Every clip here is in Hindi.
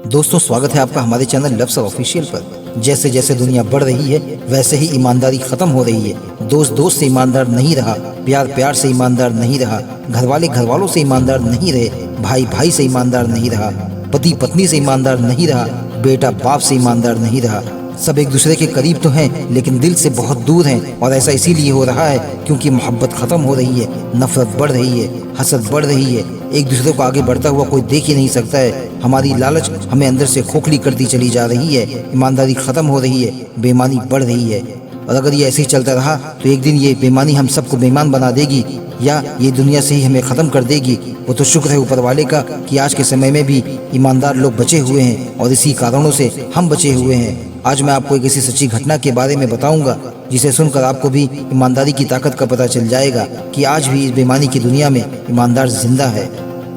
दोस्तों, स्वागत है आपका हमारे चैनल लफ्स ऑफिशियल पर। जैसे जैसे दुनिया बढ़ रही है वैसे ही ईमानदारी खत्म हो रही है। दोस्त दोस्त से ईमानदार नहीं रहा, प्यार प्यार से ईमानदार नहीं रहा, घरवाले घरवालों से ईमानदार नहीं रहे, भाई भाई से ईमानदार नहीं रहा, पति पत्नी से ईमानदार नहीं रहा, बेटा बाप से ईमानदार नहीं रहा। सब एक दूसरे के करीब तो हैं लेकिन दिल से बहुत दूर हैं, और ऐसा इसीलिए हो रहा है क्योंकि मोहब्बत खत्म हो रही है, नफरत बढ़ रही है, हसद बढ़ रही है। एक दूसरे को आगे बढ़ता हुआ कोई देख ही नहीं सकता है। हमारी लालच हमें अंदर से खोखली करती चली जा रही है, ईमानदारी खत्म हो रही है, बेईमानी बढ़ रही है। और अगर ये ऐसे ही चलता रहा तो एक दिन ये बेईमानी हम सबको बेईमान बना देगी, या ये दुनिया से ही हमें ख़त्म कर देगी। वो तो शुक्र है ऊपर वाले का कि आज के समय में भी ईमानदार लोग बचे हुए हैं, और इसी कारणों से हम बचे हुए हैं। आज मैं आपको एक ऐसी सच्ची घटना के बारे में बताऊंगा जिसे सुनकर आपको भी ईमानदारी की ताकत का पता चल जाएगा कि आज भी इस बेईमानी की दुनिया में ईमानदार जिंदा है।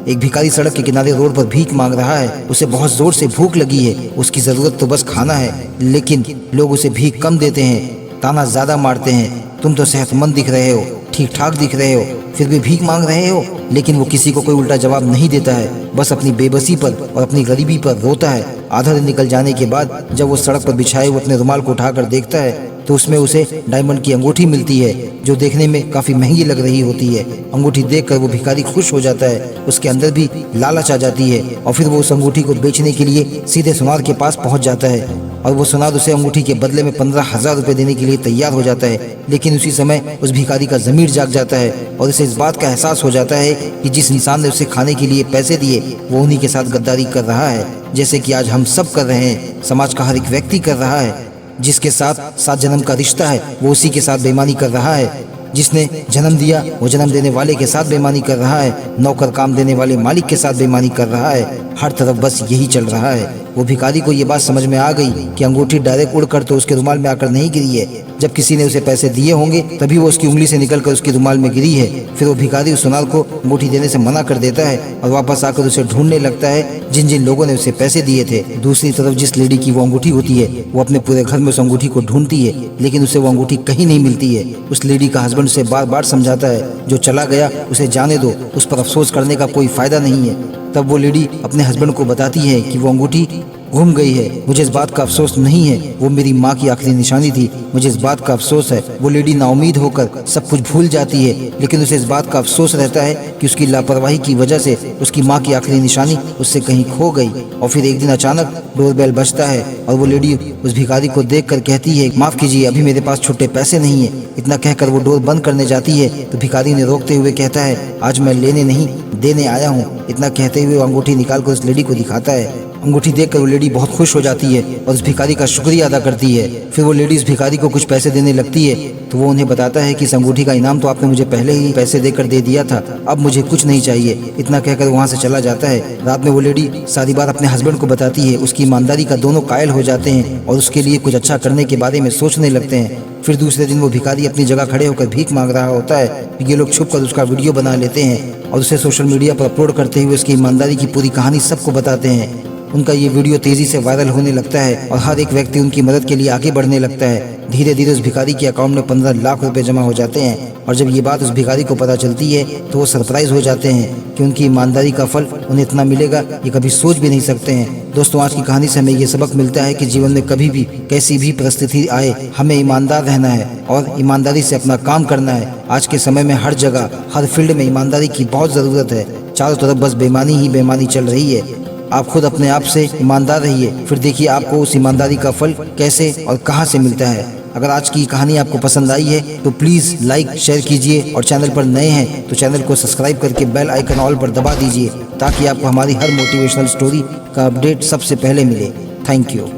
एक भिखारी सड़क के किनारे रोड पर भीख मांग रहा है। उसे बहुत जोर से भूख लगी है, उसकी ज़रूरत तो बस खाना है, लेकिन लोग उसे भीख कम देते हैं, ताना ज़्यादा मारते हैं। तुम तो सेहतमंद दिख रहे हो, ठीक ठाक दिख रहे हो, फिर भी भीख मांग रहे हो। लेकिन वो किसी को कोई उल्टा जवाब नहीं देता है, बस अपनी बेबसी पर और अपनी गरीबी पर रोता है। आधा दिन निकल जाने के बाद जब वो सड़क पर बिछाए हुए अपने रुमाल को उठाकर देखता है तो उसमें उसे डायमंड की अंगूठी मिलती है, जो देखने में काफ़ी महंगी लग रही होती है। अंगूठी देखकर वो भिखारी खुश हो जाता है, उसके अंदर भी लालच आ जाती है, और फिर वो उस अंगूठी को बेचने के लिए सीधे सुनार के पास पहुंच जाता है, और वो सुनार उसे अंगूठी के बदले में 15,000 रुपये देने के लिए तैयार हो जाता है। लेकिन उसी समय उस भिखारी का ज़मीर जाग जाता है, और उसे इस बात का एहसास हो जाता है कि जिस इंसान ने उसे खाने के लिए पैसे दिए वो उन्हीं के साथ गद्दारी कर रहा है, जैसे कि आज हम सब कर रहे हैं, समाज का हर एक व्यक्ति कर रहा है। जिसके साथ 7 जन्म का रिश्ता है वो उसी के साथ बेईमानी कर रहा है। जिसने जन्म दिया वो जन्म देने वाले के साथ बेईमानी कर रहा है, नौकर काम देने वाले मालिक के साथ बेईमानी कर रहा है। हर तरफ बस यही चल रहा है। वो भिखारी को ये बात समझ में आ गई कि अंगूठी डायरेक्ट उड़कर तो उसके रुमाल में आकर नहीं गिरी है, जब किसी ने उसे पैसे दिए होंगे तभी वो उसकी उंगली से निकलकर उसके रुमाल में गिरी है। फिर वो भिखारी उस सुनार को अंगूठी देने से मना कर देता है और वापस आकर उसे ढूंढने लगता है जिन जिन लोगों ने उसे पैसे दिए थे। दूसरी तरफ जिस लेडी की वो अंगूठी होती है वो अपने पूरे घर में उस अंगूठी को ढूंढती है, लेकिन उसे वो अंगूठी कहीं नहीं मिलती है। उस लेडी का हस्बैंड उसे बार बार समझाता है जो चला गया उसे जाने दो, उस पर अफसोस करने का कोई फायदा नहीं है। तब वो लेडी अपने हस्बैंड को बताती है कि वो अंगूठी गुम गई है, मुझे इस बात का अफसोस नहीं है, वो मेरी माँ की आखिरी निशानी थी, मुझे इस बात का अफसोस है। वो लेडी नाउमीद होकर सब कुछ भूल जाती है, लेकिन उसे इस बात का अफसोस रहता है कि उसकी लापरवाही की वजह से उसकी माँ की आखिरी निशानी उससे कहीं खो गई। और फिर एक दिन अचानक डोरबेल बजता है और वो लेडी उस भिखारी को देखकर कहती है, माफ़ कीजिए, अभी मेरे पास छुट्टे पैसे नहीं है। इतना कहकर वो डोर बंद करने जाती है तो भिखारी ने रोकते हुए कहता है, आज मैं लेने नहीं देने आया हूँ। इतना कहते हुए वो अंगूठी निकालकर उस लेडी को दिखाता है। अंगूठी देखकर वो लेडी बहुत खुश हो जाती है और उस भिखारी का शुक्रिया अदा करती है। फिर वो लेडी उस भिखारी को कुछ पैसे देने लगती है तो वो उन्हें बताता है कि इस अंगूठी का इनाम तो आपने मुझे पहले ही पैसे देकर दे दिया था, अब मुझे कुछ नहीं चाहिए। इतना कहकर वहाँ से चला जाता है। रात में वो लेडी सारी बात अपने हस्बैंड को बताती है। उसकी ईमानदारी का दोनों कायल हो जाते हैं और उसके लिए कुछ अच्छा करने के बारे में सोचने लगते हैं। फिर दूसरे दिन वो भिखारी अपनी जगह खड़े होकर भीख मांग रहा होता है। ये लोग छुप कर उसका वीडियो बना लेते हैं और उसे सोशल मीडिया पर अपलोड करते हुए उसकी ईमानदारी की पूरी कहानी सबको बताते हैं। उनका ये वीडियो तेजी से वायरल होने लगता है और हर एक व्यक्ति उनकी मदद के लिए आगे बढ़ने लगता है। धीरे धीरे उस भिखारी के अकाउंट में 15 लाख रुपए जमा हो जाते हैं, और जब ये बात उस भिखारी को पता चलती है तो वो सरप्राइज हो जाते हैं कि उनकी ईमानदारी का फल उन्हें इतना मिलेगा ये कभी सोच भी नहीं सकते हैं। दोस्तों, आज की कहानी से हमें ये सबक मिलता है कि जीवन में कभी भी कैसी भी परिस्थिति आए हमें ईमानदार रहना है और ईमानदारी से अपना काम करना है। आज के समय में हर जगह हर फील्ड में ईमानदारी की बहुत ज़रूरत है। चारों तरफ बस बेईमानी ही बेईमानी चल रही है। आप खुद अपने आप से ईमानदार रहिए, फिर देखिए आपको उस ईमानदारी का फल कैसे और कहां से मिलता है। अगर आज की कहानी आपको पसंद आई है तो प्लीज़ लाइक शेयर कीजिए, और चैनल पर नए हैं तो चैनल को सब्सक्राइब करके बेल आइकन ऑल पर दबा दीजिए ताकि आपको हमारी हर मोटिवेशनल स्टोरी का अपडेट सबसे पहले मिले। Thank you.